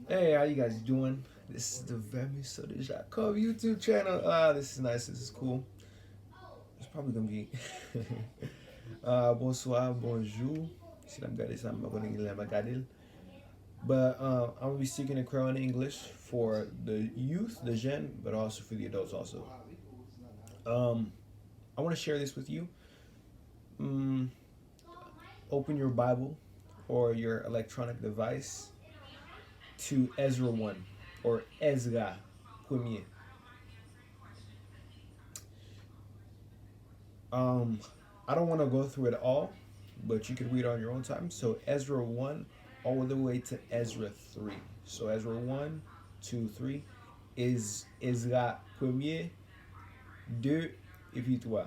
Hey, how you guys doing? This is the Vemi Soda Jacob YouTube channel. This is nice. This is cool. It's probably gonna be bonsoir, bonjour. Si I'm gonna say I'm gonna But I'm gonna be speaking in Creole and English for the youth, the gen, but also for the adults also. Um, I want to share this with you. Mm, Open your Bible or your electronic device to Ezra 1 or Ezra Premier. Um, I don't want to go through it all, but you can read on your own time. So Ezra 1 all the way to Ezra 3. So Ezra 1, 2, 3 is Ezra premier, 2 et puis 3.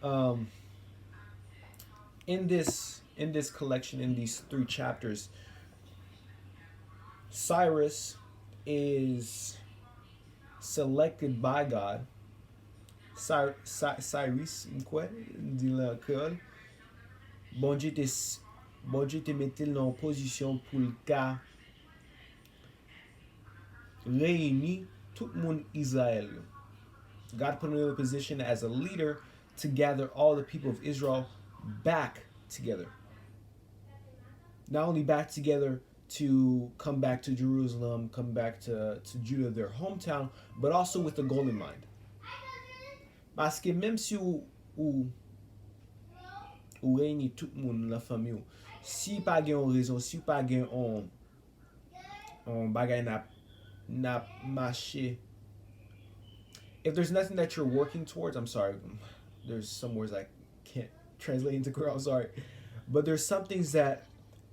Um, in this collection, in these three chapters, Cyrus is selected by God. Cyrus, quoi, dit le créole. Bon Dieu te, bon Dieu te mette dans position pour le cas réunir tout le monde Israël. God put him in a position as a leader to gather all the people of Israel back together. Not only back together to come back to Jerusalem, come back to Judah, their hometown, but also with a goal in mind. Parce que même si ou réunit tout le monde, la famille, si pas gen raison, si pas gen on bagay na marché. If there's nothing that you're working towards, I'm sorry, there's some words I can't translate into Quran, I'm sorry. But there's some things that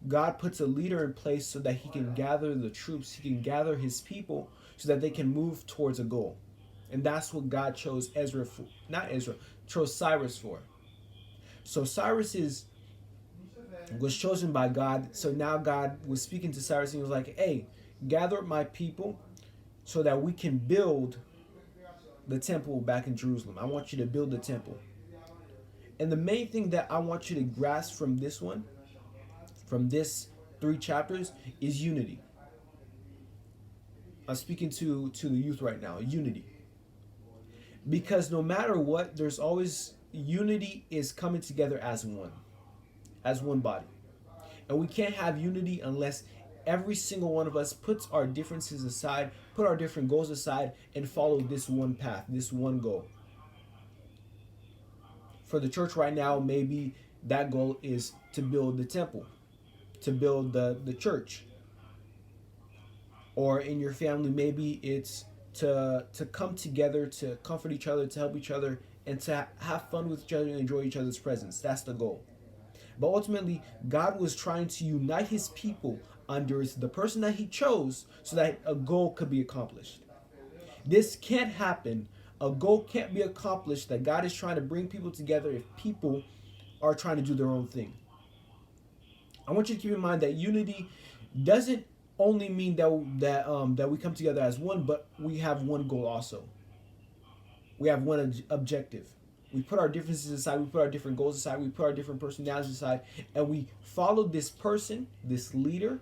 God puts a leader in place so that he can gather the troops, he can gather his people so that they can move towards a goal. And that's what God chose Ezra for, not Ezra, chose Cyrus for. So Cyrus was chosen by God. So now God was speaking to Cyrus and he was like, hey, gather up my people so that we can build the temple back in Jerusalem. I want you to build the temple. And the main thing that I want you to grasp from this one, from this three chapters, is unity. I'm speaking to the youth right now, unity. Because no matter what, there's always unity is coming together as one body. And we can't have unity unless every single one of us puts our differences aside, put our different goals aside, and follow this one path, this one goal. For the church right now, maybe that goal is to build the temple, to build the church. Or in your family, maybe it's to come together, to comfort each other, to help each other, and to have fun with each other and enjoy each other's presence. That's the goal. But ultimately, God was trying to unite his people under the person that he chose so that a goal could be accomplished. This can't happen. A goal can't be accomplished that God is trying to bring people together if people are trying to do their own thing. I want you to keep in mind that unity doesn't only mean that we come together as one, but we have one goal also. We have one objective. We put our differences aside, we put our different goals aside, we put our different personalities aside, and we follow this person, this leader,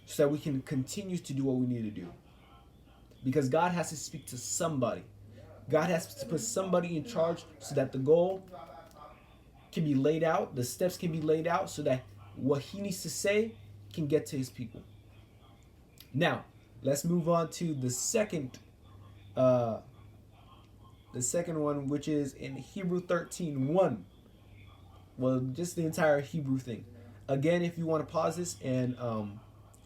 so that we can continue to do what we need to do. Because God has to speak to somebody. God has to put somebody in charge so that the goal can be laid out, the steps can be laid out, so that what he needs to say can get to his people. Now, let's move on to the second one, which is in Hebrew 13:1. Well, just the entire Hebrew thing. Again, if you want to pause this and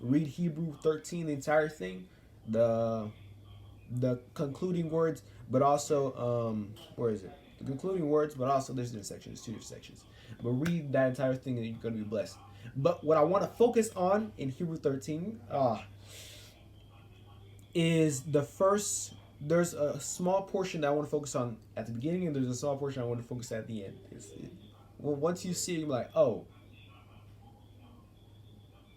read Hebrew 13, the entire thing, the concluding words, but also where is it? The concluding words, but also there's different sections, two different sections. But read that entire thing and you're going to be blessed. But what I want to focus on in Hebrew 13 is the first. There's a small portion that I want to focus on at the beginning, and there's a small portion I want to focus at the end. Well, once you see it, you're like, oh,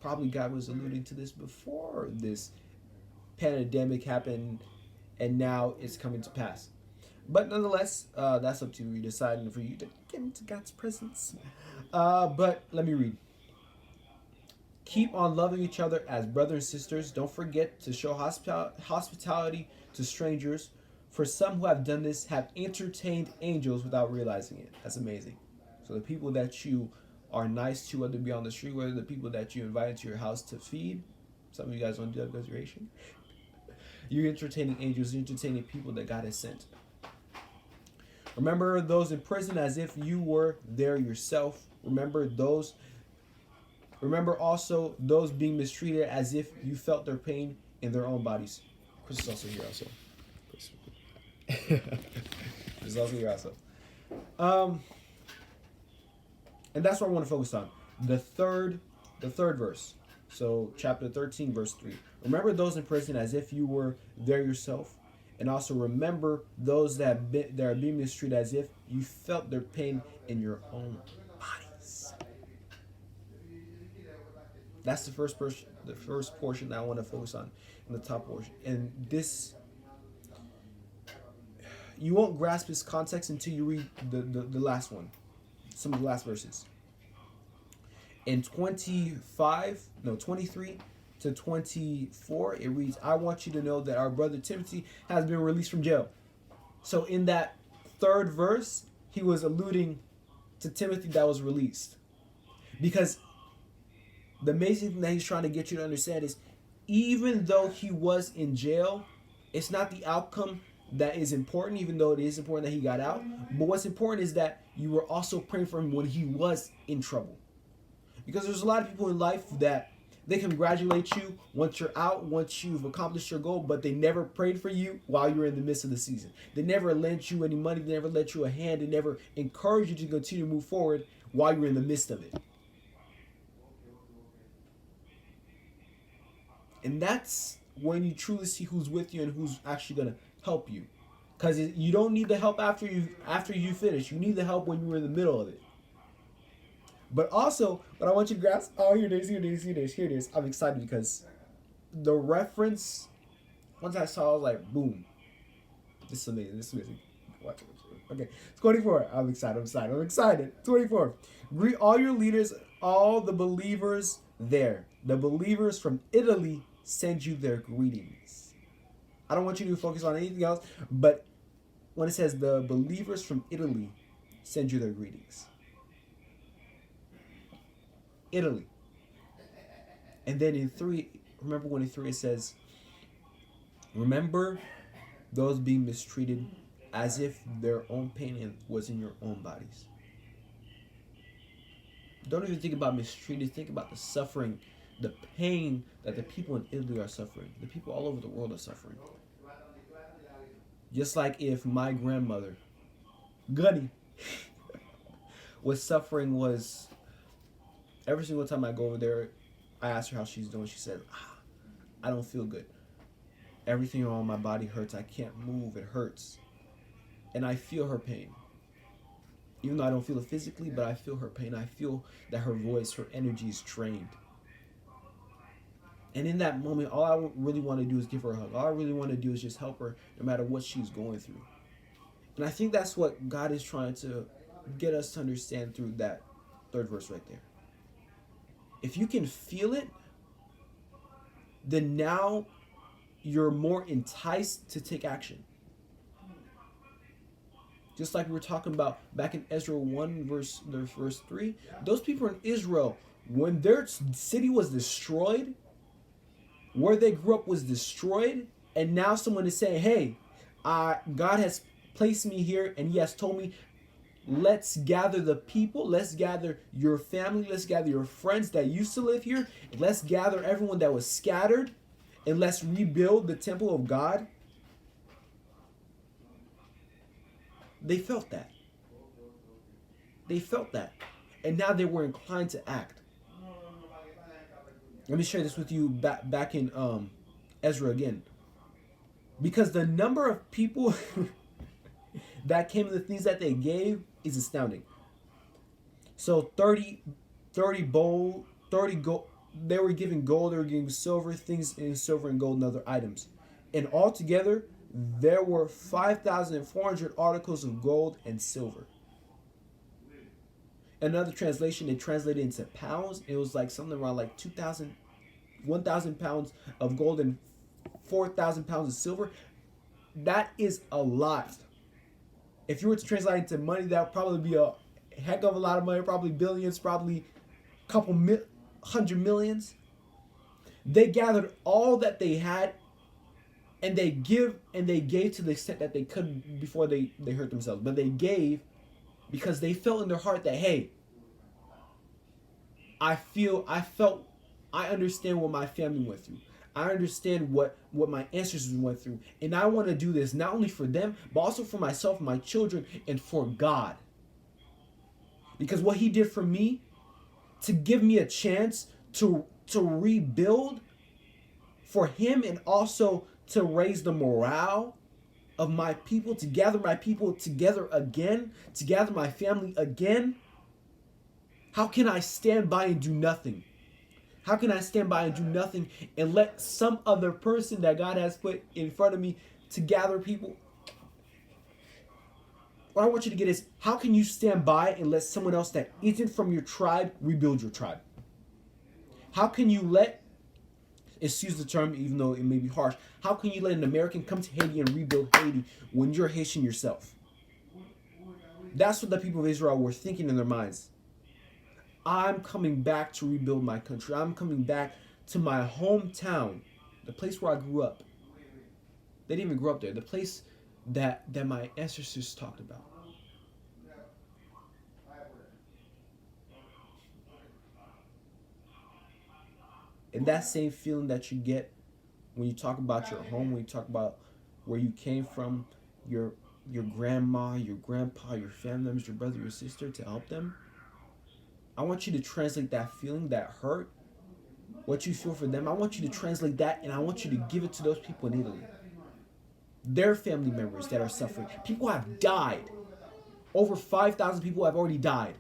probably God was alluding to this before this pandemic happened, and now it's coming to pass. But nonetheless, that's up to you deciding for you to get into God's presence. But let me read. Keep on loving each other as brothers and sisters. Don't forget to show hospitality to strangers. For some who have done this have entertained angels without realizing it. That's amazing. So the people that you are nice to, whether it be on the street, whether the people that you invite into your house to feed, some of you guys don't do that because you're Asian. You're entertaining angels, you're entertaining people that God has sent. Remember those in prison as if you were there yourself. Remember also those being mistreated as if you felt their pain in their own bodies. Chris is also here also. Chris is also here also. And that's what I want to focus on. The third verse. So chapter 13, verse 3. Remember those in prison as if you were there yourself. And also remember those that are being mistreated as if you felt their pain in your own bodies. That's the first portion that I want to focus on in the top portion. And this, you won't grasp this context until you read the last one. Some of the last verses. In 23 to 24, it reads, I want you to know that our brother Timothy has been released from jail. So in that third verse, he was alluding to Timothy that was released. Because the amazing thing that he's trying to get you to understand is, even though he was in jail, it's not the outcome that is important, even though it is important that he got out. But what's important is that you were also praying for him when he was in trouble. Because there's a lot of people in life that they congratulate you once you're out, once you've accomplished your goal, but they never prayed for you while you were in the midst of the season. They never lent you any money. They never lent you a hand. They never encouraged you to continue to move forward while you were in the midst of it. And that's when you truly see who's with you and who's actually going to help you. Because you don't need the help after you finish. You need the help when you were in the middle of it. But also, what I want you to grasp, here it is. I'm excited because the reference, once I saw, I was like, boom. This is amazing. Watch it. Okay, 24. I'm excited. 24. Greet all your leaders, all the believers there. The believers from Italy send you their greetings. I don't want you to focus on anything else, but when it says the believers from Italy send you their greetings. Italy. And then in 3, remember when in 3 it says, remember those being mistreated as if their own pain was in your own bodies. Don't even think about mistreated. Think about the suffering, the pain that the people in Italy are suffering. The people all over the world are suffering. Just like if my grandmother, Gunny, was suffering, was every single time I go over there, I ask her how she's doing. She said, I don't feel good. Everything around my body hurts. I can't move. It hurts. And I feel her pain. Even though I don't feel it physically, but I feel her pain. I feel that her voice, her energy is drained. And in that moment, all I really want to do is give her a hug. All I really want to do is just help her no matter what she's going through. And I think that's what God is trying to get us to understand through that third verse right there. If you can feel it, then now you're more enticed to take action. Just like we were talking about back in Ezra 1 verse 3, those people in Israel, when their city was destroyed, where they grew up was destroyed, and now someone is saying, hey, God has placed me here and he has told me, let's gather the people, let's gather your family, let's gather your friends that used to live here, let's gather everyone that was scattered, and let's rebuild the temple of God. They felt that. And now they were inclined to act. Let me share this with you back in Ezra again. Because the number of people that came to the things that they gave is astounding. So 30 gold, they were giving gold, they were giving silver, things in silver and gold and other items. And altogether, there were 5,400 articles of gold and silver. Another translation, they translated into pounds. It was like something around like 2,000, 1,000 pounds of gold and 4,000 pounds of silver. That is a lot. If you were to translate it into money, that would probably be a heck of a lot of money, probably billions, probably a couple hundred millions. They gathered all that they had, and they gave to the extent that they could before they hurt themselves. But they gave because they felt in their heart that, hey, I understand what my family went through. I understand what my ancestors went through. And I want to do this not only for them, but also for myself, my children, and for God. Because what he did for me, to give me a chance to rebuild for him, and also to raise the morale of my people, to gather my people together again, to gather my family again. How can I stand by and do nothing? How can I stand by and do nothing and let some other person that God has put in front of me to gather people? What I want you to get is, how can you stand by and let someone else that isn't from your tribe rebuild your tribe? How can you let, excuse the term even though it may be harsh, how can you let an American come to Haiti and rebuild Haiti when you're Haitian yourself? That's what the people of Israel were thinking in their minds. I'm coming back to rebuild my country. I'm coming back to my hometown, the place where I grew up. They didn't even grow up there. The place that my ancestors talked about. And that same feeling that you get when you talk about your home, when you talk about where you came from, your grandma, your grandpa, your family members, your brother, your sister, to help them. I want you to translate that feeling, that hurt, what you feel for them. I want you to translate that, and I want you to give it to those people in Italy. Their family members that are suffering. People have died. Over 5,000 people have already died.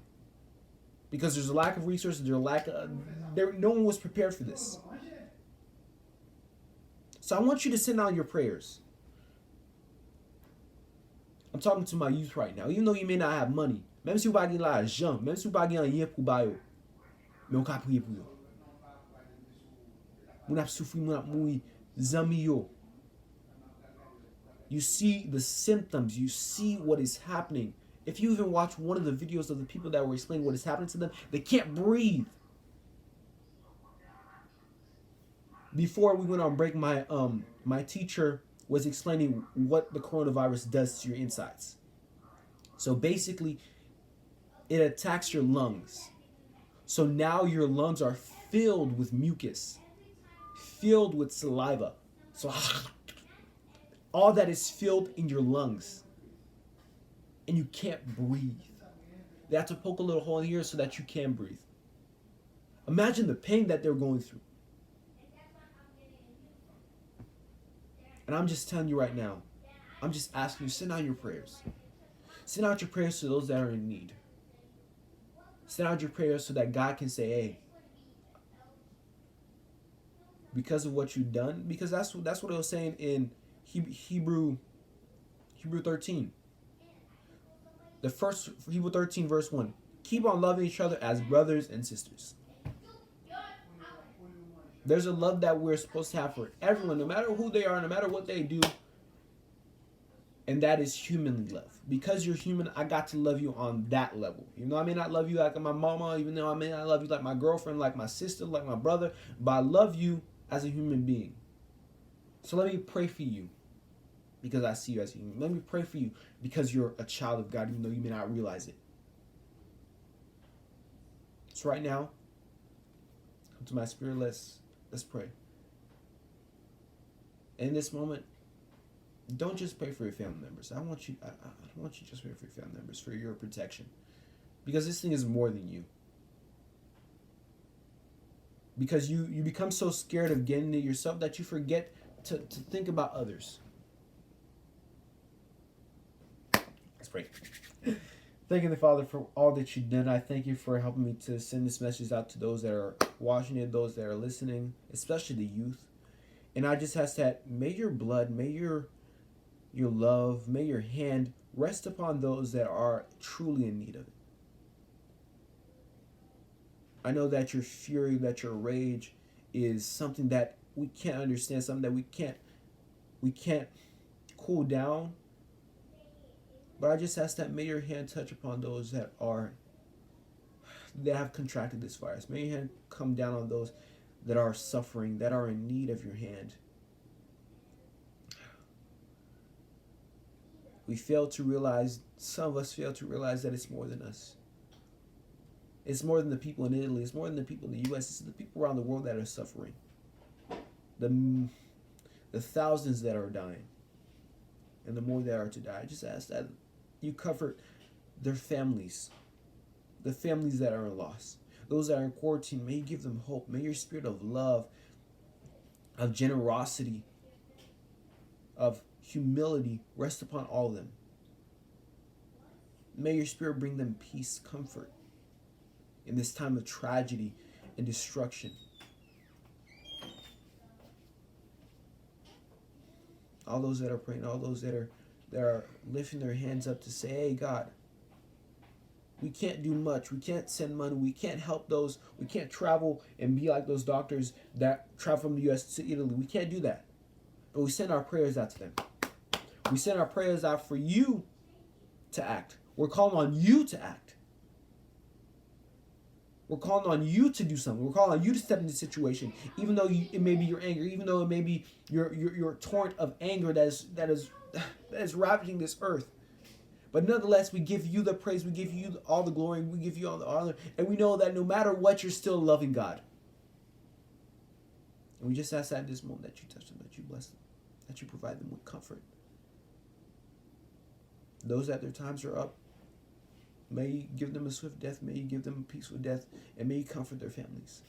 Because there's a lack of resources, no one was prepared for this. So I want you to send out your prayers. I'm talking to my youth right now. Even though you may not have money, même si vous pas gen l'argent, même si vous pas gen rien pour ba yo, mais on ka prier pour yo. Moun ap soufri, moun ap mouri, zami yo. You see the symptoms, you see what is happening. If you even watch one of the videos of the people that were explaining what is happening to them, they can't breathe. Before we went on break, my teacher was explaining what the coronavirus does to your insides. So basically, it attacks your lungs. So now your lungs are filled with mucus, filled with saliva. So all that is filled in your lungs. And you can't breathe. They have to poke a little hole in here so that you can breathe. Imagine the pain that they're going through. And I'm just telling you right now, I'm just asking you, send out your prayers. Send out your prayers to those that are in need. Send out your prayers so that God can say, hey, because of what you've done, because that's what it was saying in Hebrew 13. The first Hebrew 13 verse 1. Keep on loving each other as brothers and sisters. There's a love that we're supposed to have for everyone, no matter who they are, no matter what they do. And that is humanly love. Because you're human, I got to love you on that level. Even though I may not love you like my mama, even though I may not love you like my girlfriend, like my sister, like my brother, but I love you as a human being. So let me pray for you because I see you as a human. Let me pray for you because you're a child of God, even though you may not realize it. So right now, come to my spirit, let's pray. In this moment, don't just pray for your family members. I don't want you just pray for your family members, for your protection. Because this thing is more than you. Because you become so scared of getting it yourself that you forget to think about others. Let's pray. Thank you, Father, for all that you've done. I thank you for helping me to send this message out to those that are watching it, those that are listening, especially the youth. And I just ask that may your blood, may your love, may your hand rest upon those that are truly in need of it. I know that your fury, that your rage is something that we can't understand, something that we can't cool down. But I just ask that may your hand touch upon those that have contracted this virus. May your hand come down on those that are suffering, that are in need of your hand. Some of us fail to realize that it's more than us. It's more than the people in Italy. It's more than the people in the U.S. It's the people around the world that are suffering. The, the thousands that are dying. And the more that are to die. I just ask that you comfort their families. The families that are in loss. Those that are in quarantine, may you give them hope. May your spirit of love, of generosity, of humility rest upon all of them. May your spirit bring them peace, comfort in this time of tragedy and destruction. All those that are praying, all those that are lifting their hands up to say, hey God, we can't do much. We can't send money. We can't help those. We can't travel and be like those doctors that travel from the US to Italy. We can't do that. But we send our prayers out to them. We send our prayers out for you to act. We're calling on you to act. We're calling on you to do something. We're calling on you to step into the situation, even though it may be your anger, even though it may be your torrent of anger that is ravaging this earth. But nonetheless, we give you the praise, we give you all the glory, we give you all the honor, and we know that no matter what, you're still loving God. And we just ask that in this moment that you touch them, that you bless them, that you provide them with comfort. Those that their times are up, may you give them a swift death, may you give them a peaceful death, and may you comfort their families.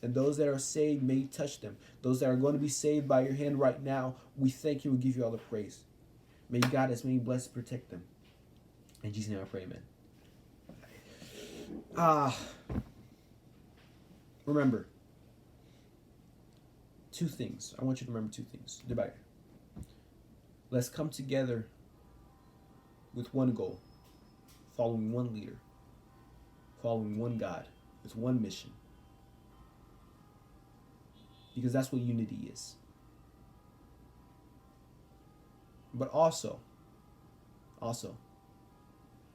And those that are saved, may you touch them. Those that are going to be saved by your hand right now, we thank you and give you all the praise. May you guide us, may you bless and protect them. In Jesus' name I pray, amen. Remember, 2 things. I want you to remember 2 things. Let's come together with one goal, following one leader, following one God, with one mission. Because that's what unity is. But also,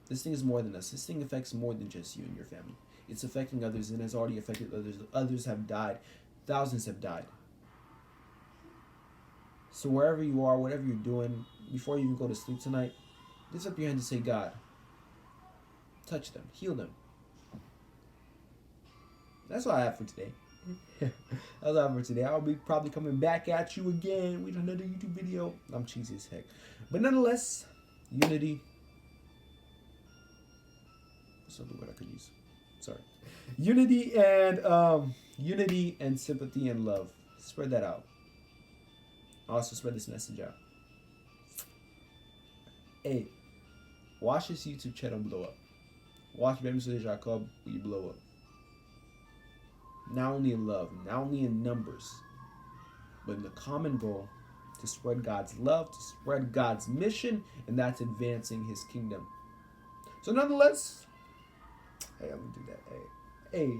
this thing is more than us. This thing affects more than just you and your family. It's affecting others and has already affected others. Others have died. Thousands have died. So wherever you are, whatever you're doing, before you even go to sleep tonight, lift up your hand and say, God, touch them, heal them. That's all I have for today. That's all I have for today. I'll be probably coming back at you again with another YouTube video. I'm cheesy as heck. But nonetheless, unity. That's not the word I could use. Sorry. Unity and sympathy and love. Spread that out. Also spread this message out. Hey, watch this YouTube channel blow up. Watch Baby Mr. Jacob will you blow up. Not only in love, not only in numbers, but in the common goal to spread God's love, to spread God's mission, and that's advancing his kingdom. So nonetheless, hey, I'm gonna do that. Hey,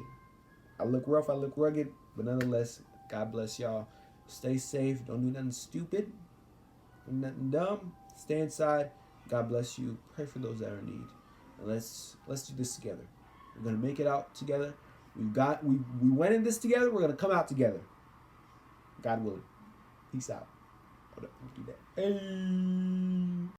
I look rough, I look rugged, but nonetheless, God bless y'all. Stay safe. Don't do nothing stupid. Do nothing dumb. Stay inside. God bless you. Pray for those that are in need. And let's do this together. We're gonna make it out together. We went in this together. We're gonna come out together. God willing. Peace out. Hold up. Let's do that. Hey.